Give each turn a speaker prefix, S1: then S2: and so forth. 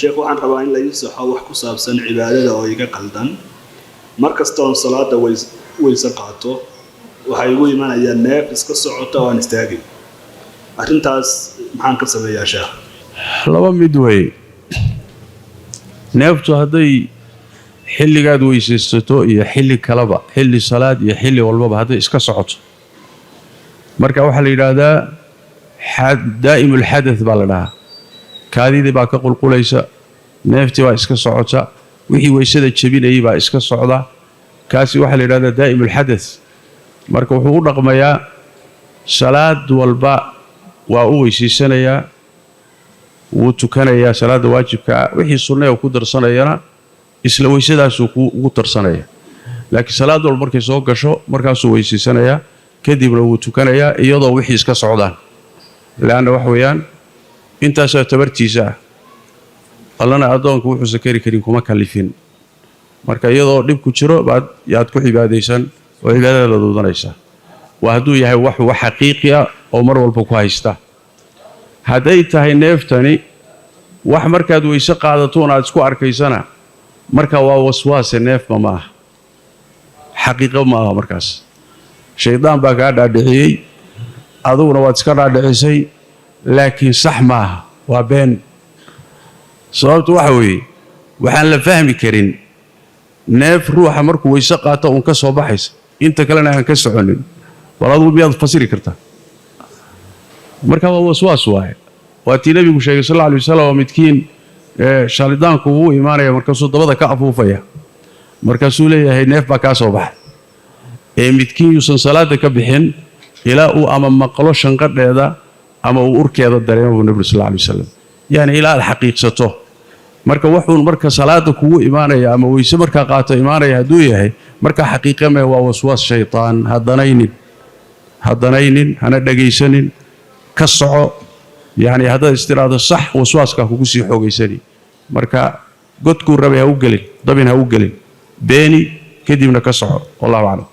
S1: sheekh waxaan rabaa in la ii saxo wax ku saabsan cibaadada oo iga qaldan markasta oo salaada waysa qaato waxa igu imanaya neef iska socota oo aan istaagin arrintaas maxaan ka sameeyaa sheekh
S2: laba mid way neeftu hadday xilligaad weysaysato iyo xilli kaleba xilli salaad iyo xilli walbaba hadday iska socoto marka waxa la yiraahdaa daa'imul hadath baa la dhahaa kaadidii baa ka qulqulaysa neeftii baa iska socota wixii weysada jabinayay baa iska socda kaasi waxa la yiraahdaa daa'imul hadath marka wuxuu u dhaqmayaa salaad walba waa u weysaysanaya wuu tukanayaa salaada waajibka wixii sunnada ku darsanayana isla weysadaas uu ugu tarsanaya laakiin salaad walba markay soo gasho markaasuu weysaysanaya kadibna wuu tukanayaa iyadoo wixii iska socdaan laana wax weeyaan intaas tabartiisa allana adoonku wuxuu sakari karin kuma kalifin marka iyadoo dhib ku jiro baad yaad ku cibaadeysan oo cibaadada la doodanaysa waa haduu yahay wax xaqiiqi ah oo mar walba ku haysta haday tahay neeftani wax markaad weyse qaadato aad isku arkaysana marka waa waswaas neef ma xaqiiqo ma aha markaas shaydaan baa ka dhaadhiciyay aduguna waad iska dhaadhicisay laakiin sax ma aha waa been sababtu waxa weeye waxaan la fahmi karin neef ruuxa markuu weyse qaato uu ka soo baxaysa inta kalena aan ka soconin waladu miyaad fasiri kartaa marka waa waswaas waa tii nabigu sheegay sallallahu alayhi wasallam midkiin shalidaanku uu iimaanaya markaasuu dabada ka afuufaya markaasuu leeyahay neef baa ka soo baxay midkiin yuusan salaada ka bixin ilaa uu ama maqlo shanqadheeda ama uu urkeeda dareemo nabiga sallallahu alayhi wasallam yani ilaa xaqiiqsato marka wuxuu marka salaada kugu iimaanaya ama weyse marka qaato iimaanaya haduu yahay marka xaqiiqame waa waswaas shaytaan hadanaynin hana dhageysanin ka soco يعني هذا استراده صح وسواسك kugu sii xoogaysani marka godku rabay ha u galin dabin ha u galin beeni kadibna ka soco wallahu a'lam